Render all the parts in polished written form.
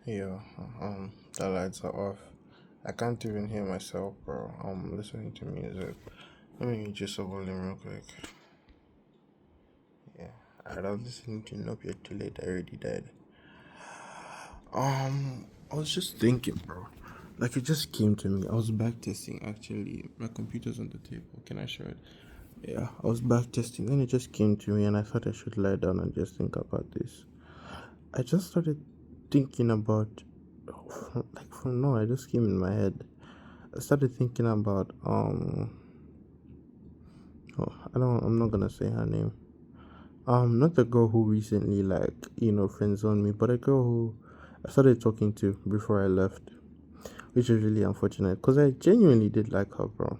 Yeah, the lights are off. I can't even hear myself, bro. I'm listening to music. Let me just the volume real quick. Yeah, I was listening to Nope You're Too Late. I already died. I was just thinking, bro. Like it just came to me. I was back testing. Actually, my computer's on the table. Can I show it? Yeah, I was back testing. Then it just came to me, and I thought I should lie down and just think about this. I just started thinking about, like from now, I just came in my head. I started thinking about oh, I'm not gonna say her name. Not the girl who recently friends on me, but a girl who I started talking to before I left, which is really unfortunate because I genuinely did like her, bro.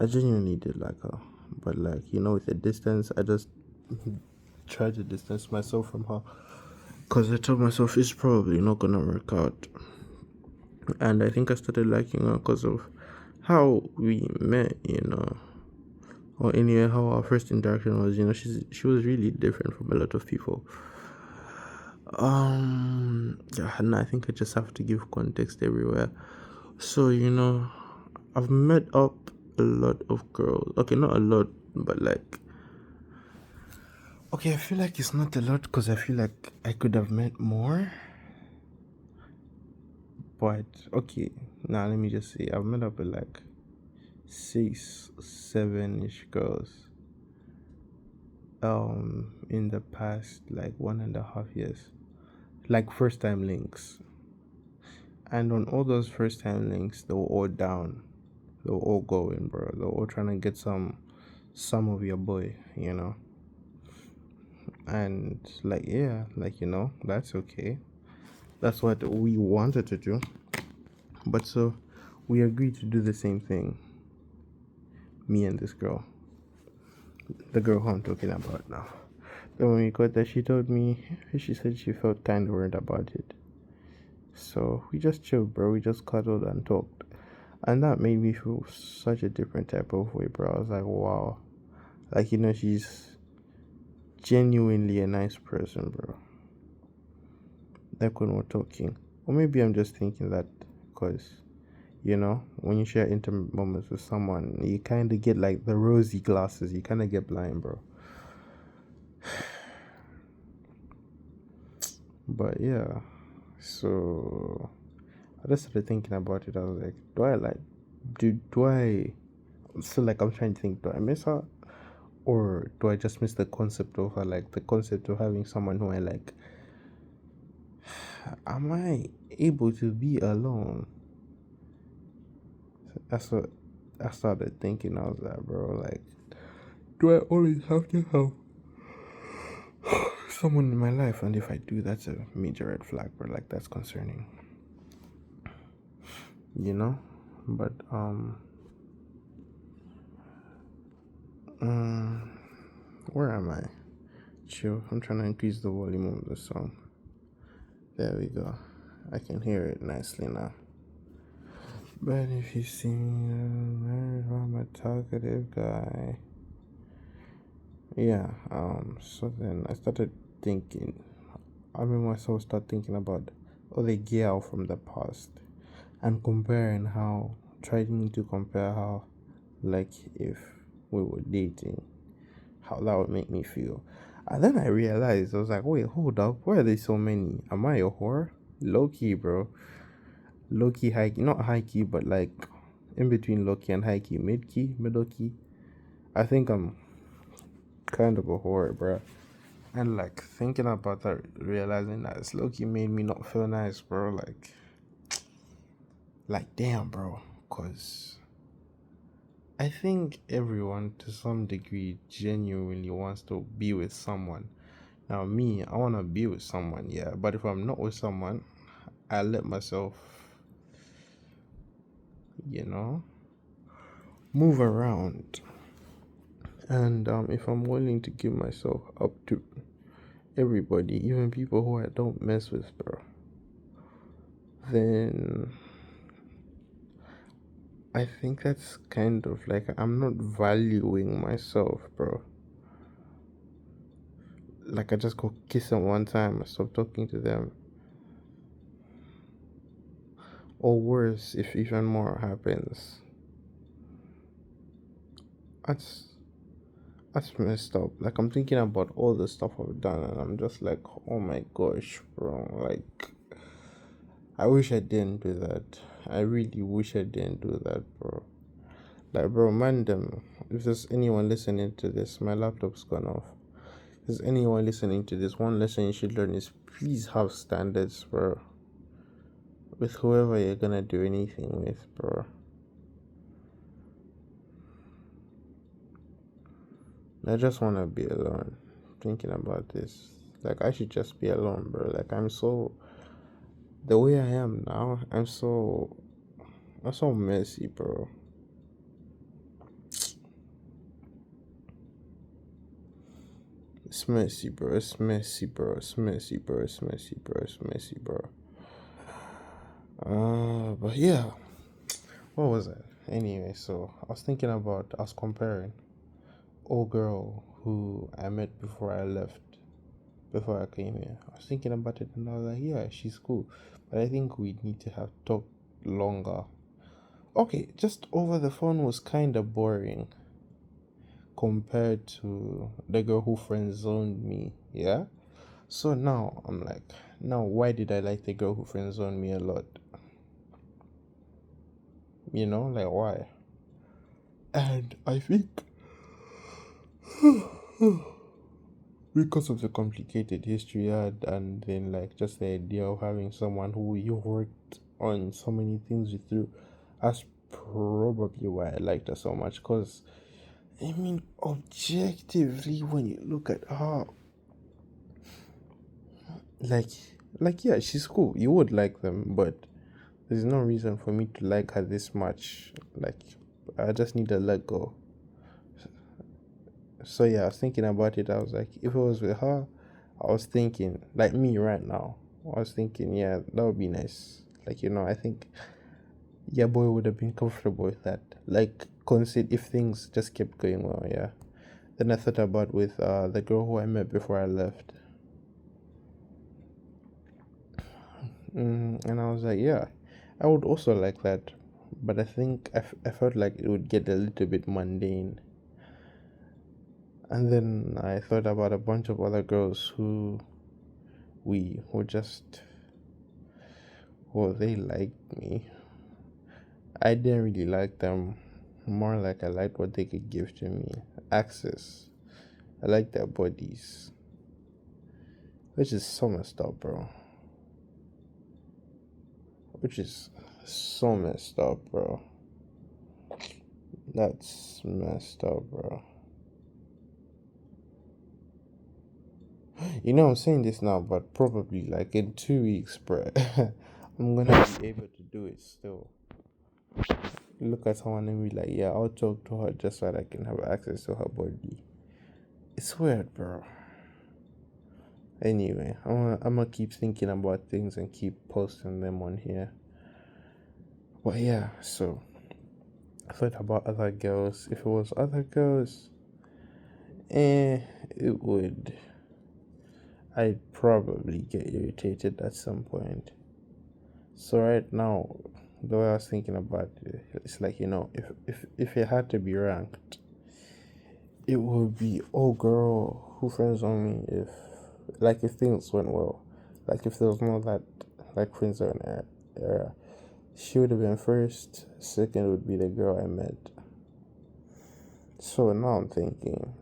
I genuinely did like her, but with the distance, I just tried to distance myself from her because I told myself it's probably not gonna work out, and I think I started liking her because of how we met, or anyway how our first interaction was. She was really different from a lot of people. Yeah, and I think I just have to give context everywhere. So I've met up a lot of girls. Okay, not a lot, but okay, I feel like it's not a lot because I feel like I could have met more. But okay, now let me just say I've met up with like 6, 7-ish girls in the past like 1.5 years, like first time links. And on all those first time links, they were all down. They were all going, bro. They were all trying to get some of your boy. And yeah, that's okay. That's what we wanted to do. But so we agreed to do the same thing. Me and this girl. The girl who I'm talking about now. Then when we got there, she said she felt kind of weird about it. So we just chilled, bro. We just cuddled and talked. And that made me feel such a different type of way, bro. I was like, wow. She's genuinely a nice person, bro. Like when we're talking. Or maybe I'm just thinking that because, when you share intimate moments with someone, you kind of get like the rosy glasses. You kind of get blind, bro. But yeah, so I just started thinking about it. I was like, do I feel like I'm trying to think, do I miss her? Or do I just miss the concept of her? Like the concept of having someone who I like. Am I able to be alone? That's what I started thinking. I was like, bro, like, do I always have to have someone in my life? And if I do, that's a major red flag, bro. Like, that's concerning, you know? But, um, where am I? Chill. I'm trying to increase the volume of the song. There we go. I can hear it nicely now. But if you see me, I'm a talkative guy. Yeah, so then I started thinking, I made myself start thinking about other girl from the past and trying to compare how, like, if we were dating, how that would make me feel. And then I realized, I was like, wait, hold up, why are there so many? Am I a whore? Low key, bro. Low key, high key, not high key, but like in between low key and high key, mid key, middle key. I think I'm kind of a whore, bro. And like thinking about that, realizing that it's low key made me not feel nice, bro. Like damn, bro. Cause I think everyone to some degree genuinely wants to be with someone. Now me, I wanna be with someone, yeah. But if I'm not with someone, I let myself, you know, move around. And if I'm willing to give myself up to everybody, even people who I don't mess with, bro, then I think that's kind of like I'm not valuing myself, bro. Like I just go kiss them one time, I stop talking to them. Or worse, if even more happens. That's that's messed up. Like I'm thinking about all the stuff I've done and I'm just like, oh my gosh, bro. Like I wish I didn't do that. I really wish I didn't do that, bro. Like bro, man them. If there's anyone listening to this, my laptop's gone off. If there's anyone listening to this, one lesson you should learn is please have standards, bro. With whoever you're gonna do anything with, bro. I just wanna be alone. Thinking about this. Like I should just be alone, bro. Like I'm so the way I am now, I'm so messy, bro. It's messy, bro. It's messy, bro. It's messy, bro. It's messy, bro. It's messy, bro. But yeah, what was it? Anyway, so I was comparing old girl who I met before I left, before I came here. I was thinking about it and I was like, yeah, she's cool. But I think we need to have talked longer. Okay, just over the phone was kind of boring compared to the girl who friend zoned me, yeah? So now I'm like, now why did I like the girl who friend zoned me a lot? Like why? And I think because of the complicated history I had, and then like just the idea of having someone who you worked on so many things with you, that's probably why I liked her so much. Because I mean, objectively, when you look at her, like, yeah, she's cool. You would like them, but there's no reason for me to like her this much. Like, I just need to let go. So yeah, I was thinking about it. I was like, if it was with her, I was thinking, like me right now, I was thinking, yeah, that would be nice. Like, I think, yeah, boy would have been comfortable with that. Like, consider if things just kept going well, yeah. Then I thought about with the girl who I met before I left. And I was like, yeah, I would also like that. But I think I felt like it would get a little bit mundane. And then I thought about a bunch of other girls who we were just, well, they liked me. I didn't really like them. More like I liked what they could give to me. Access. I like their bodies. Which is so messed up, bro. Which is so messed up, bro. That's messed up, bro. I'm saying this now, but probably like in 2 weeks, bro, I'm gonna be able to do it still. Look at someone and be like, yeah, I'll talk to her just so that I can have access to her body. It's weird, bro. Anyway, I'm gonna keep thinking about things and keep posting them on here. But yeah, so I thought about other girls. If it was other girls, it would. I'd probably get irritated at some point. So right now, the way I was thinking about it, it's like if it had to be ranked, it would be oh girl who friends on me if things went well, like if there was more that like friends zone era, she would have been first. Second would be the girl I met. So now I'm thinking,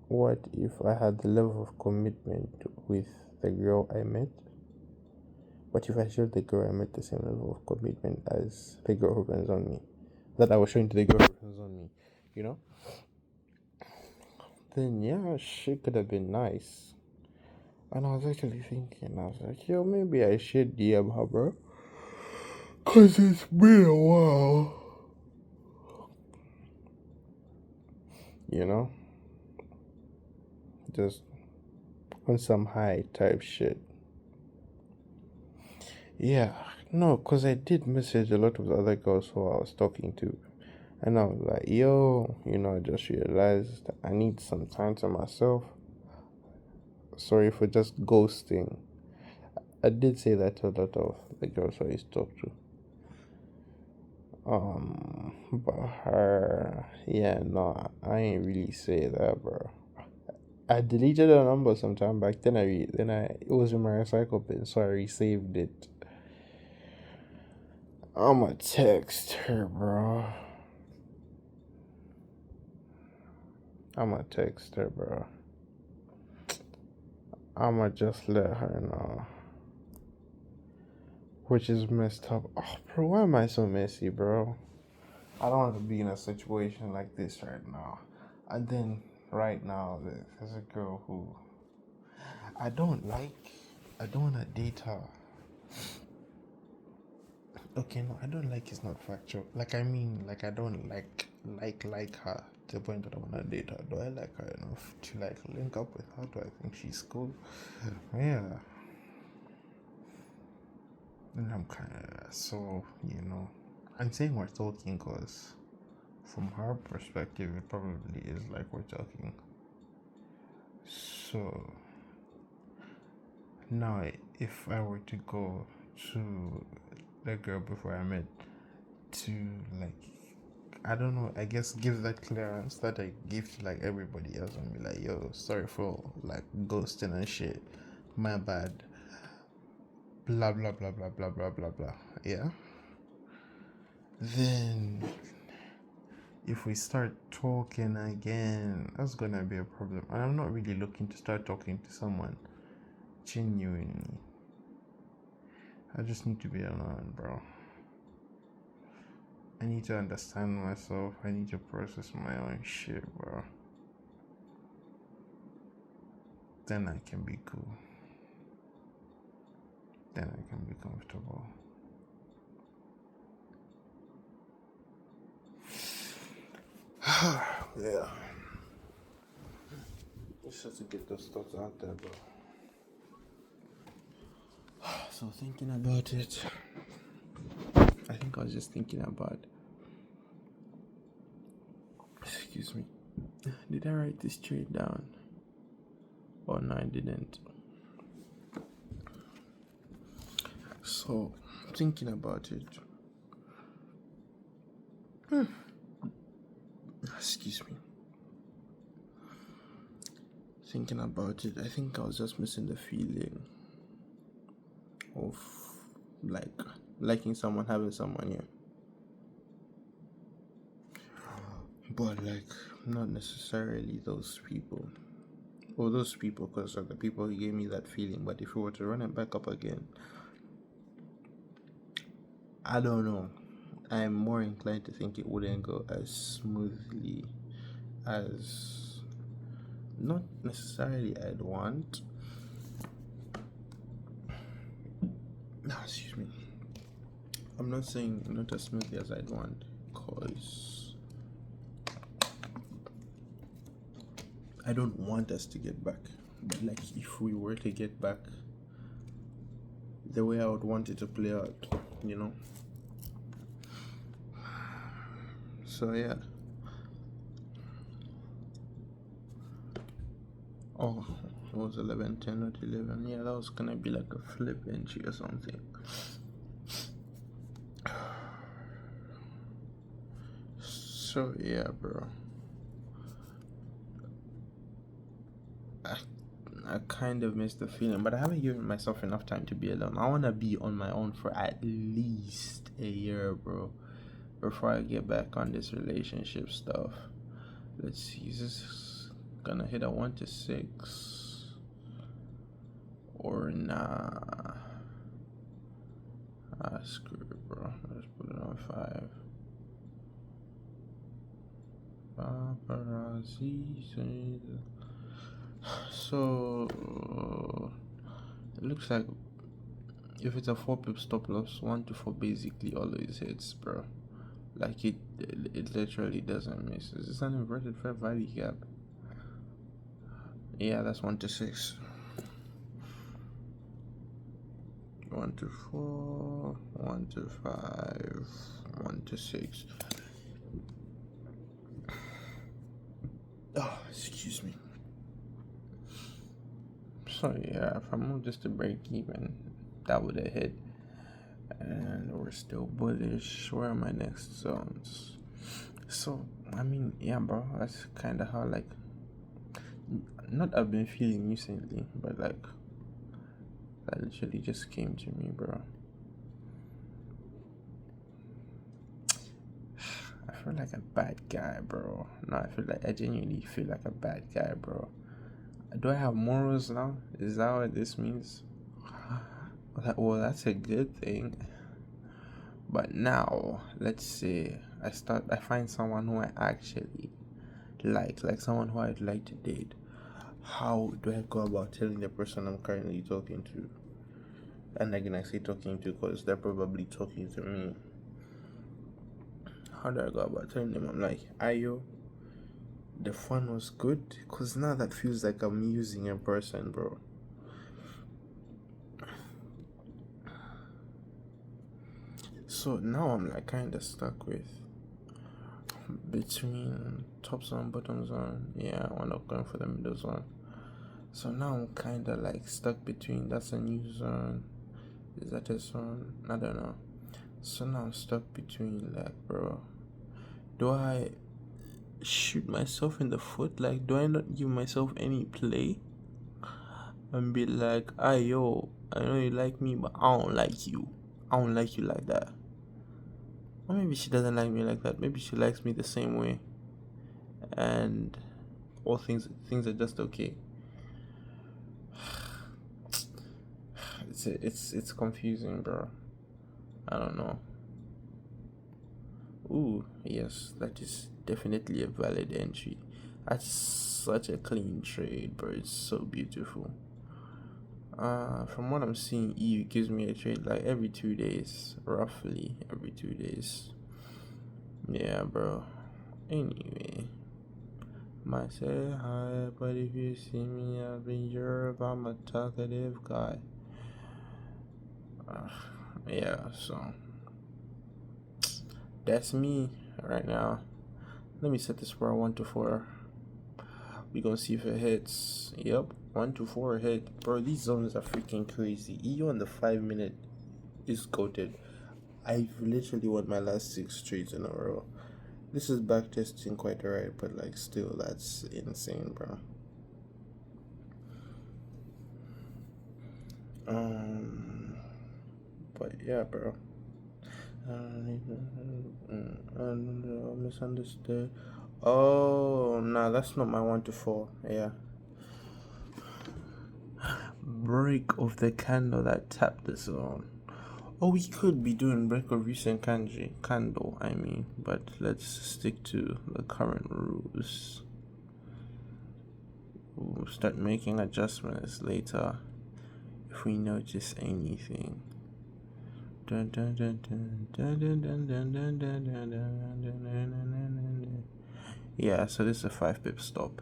what if I had the level of commitment with the girl I met? What if I showed the girl I met the same level of commitment as the girl who friends on me? That I was showing to the girl who friends on me, you know? Then yeah, she could have been nice. And I was actually thinking, I was like, yo, maybe I should DM her, bro. Cause it's been a while. You know? Just on some high type shit. Yeah, no, cause I did message a lot of the other girls who I was talking to. And I was like, yo, I just realized I need some time to myself. Sorry for just ghosting. I did say that to a lot of the girls I used to talk to. But her, yeah, no, I ain't really say that, bro. I deleted the number sometime back. Then it was in my recycle bin, so I resaved it. I'ma text her, bro. I'ma text her, bro. I'ma just let her know. Which is messed up. Oh, bro, why am I so messy, bro? I don't want to be in a situation like this right now. And then, right now, there's a girl who I don't like. I don't want to date her. Okay, no, I don't like. It's not factual. Like, I mean, like, I don't like her to the point that I want to date her. Do I like her enough to like link up with her? Do I think she's cool? Yeah. And I'm kind of so, I'm saying we're talking because from her perspective, it probably is like we're talking. So now, if I were to go to the girl before I met to like, I don't know, I guess give that clearance that I give to like everybody else and be like, yo, sorry for like ghosting and shit, my bad, blah blah blah blah blah blah blah blah. Yeah. Then if we start talking again, that's gonna be a problem. And I'm not really looking to start talking to someone genuinely. I just need to be alone, bro. I need to understand myself. I need to process my own shit, bro. Then I can be cool. Then I can be comfortable. Yeah. Just have to get those thoughts out there, bro. So thinking about it, I think I was just thinking about. Excuse me. Did I write this straight down? Oh no, I didn't. So thinking about it. Excuse me. Thinking about it, I think I was just missing the feeling of like liking someone, having someone, yeah. But like not necessarily those people. Well, those people, because like the people who gave me that feeling. But if we were to run it back up again, I don't know. I'm more inclined to think it wouldn't go as smoothly as not necessarily I'd want. No, excuse me. I'm not saying not as smoothly as I'd want, because I don't want us to get back. But like if we were to get back, the way I would want it to play out, So yeah. Oh, it was 11:10, not 11. Yeah, that was gonna be like a flip entry or something. So yeah, bro. I kind of miss the feeling, but I haven't given myself enough time to be alone. I wanna be on my own for at least a year, bro, before I get back on this relationship stuff. Let's see, is this gonna hit a 1 to 6 or nah? Screw it, bro. Let's put it on 5. Paparazzi. So it looks like if it's a 4 pip stop loss, 1 to 4 basically always hits, bro. Like it literally doesn't miss. Is this an inverted fair value gap? Yeah, that's 1 to 6. 1 to 4, 1 to 5, 1 to 6. Oh, excuse me. So yeah, if I move just to break even, that would have hit. and we're still bullish. Where are my next zones? So I mean, yeah, bro, that's kind of how, like, not I've been feeling recently, but like that literally just came to me, bro. I feel like a bad guy, bro. No, I genuinely feel like a bad guy, bro. Do I have morals now? Is that what this means? Well, that's a good thing. But now, let's say I find someone who I actually like someone who I'd like to date. How do I go about telling the person I'm currently talking to? And again, I say talking to because they're probably talking to me. How do I go about telling them? I'm like, Ayo, the fun was good? Because now that feels like I'm using a person, bro. So now I'm like kind of stuck with between top zone, bottom zone. Yeah, I'm not going for the middle zone. So now I'm kind of like stuck between that's a new zone. Is that a zone? I don't know. So now I'm stuck between, like, bro, do I shoot myself in the foot? Like, do I not give myself any play and be like, ah, yo, I know you like me, but I don't like you. I don't like you like that. Or maybe she doesn't like me like that. Maybe she likes me the same way, and all things are just okay. It's confusing, bro. I don't know. Ooh, yes, that is definitely a valid entry. That's such a clean trade, bro. It's so beautiful. From what I'm seeing, EU gives me a trade like every 2 days, roughly every 2 days. Yeah, bro. Anyway, might say hi, but if you see me out in Europe, I'm a talkative guy. Yeah, so that's me right now. Let me set this for a 1 to 4. We gonna see if it hits. Yep, 1 to 4 hit. Bro, these zones are freaking crazy. EU on the 5 minute is goated. I've literally won my last 6 trades in a row. This is back testing quite alright, but like still, that's insane, bro. But yeah, bro. Misunderstood. Oh, nah, that's not my 1 to 4. Yeah. Break of the candle that tapped the zone. Oh, we could be doing break of recent candle, I mean, but let's stick to the current rules. We'll start making adjustments later if we notice anything. Yeah, so this is a 5 pip stop.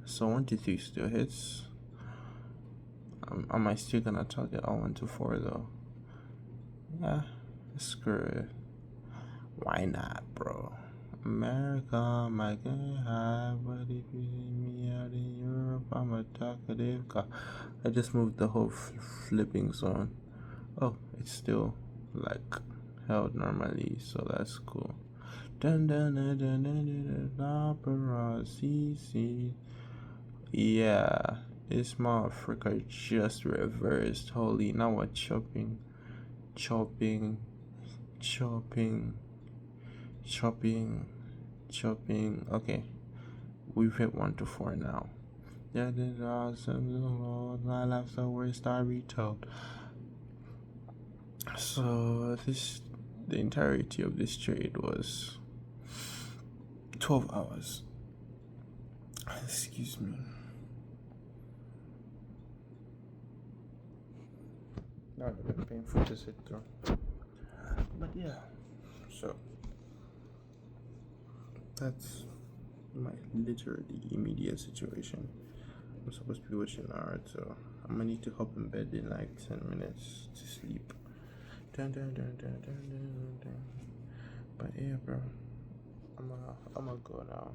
So 1 to 3 still hits. Am I still gonna target all 1 to 4 though? Yeah, screw it. Why not, bro? America, my getting high, but if you see me out in Europe, I'm a talkative guy. I just moved the whole flipping zone. Oh, it's still like held normally, so that's cool. Dun dun dun dun dun dun paparazzi. Yeah, this motherfucker just reversed. Holy, now we're chopping. Okay, we've hit 1 to 4 now. That is awesome. My life's the worst I retold. So the entirety of this trade was 12 hours. Excuse me. That would have been painful to sit through. But yeah, so that's my literally immediate situation. I'm supposed to be watching art, so I'm gonna need to hop in bed in like 10 minutes to sleep. But yeah, bro, I'm gonna go now.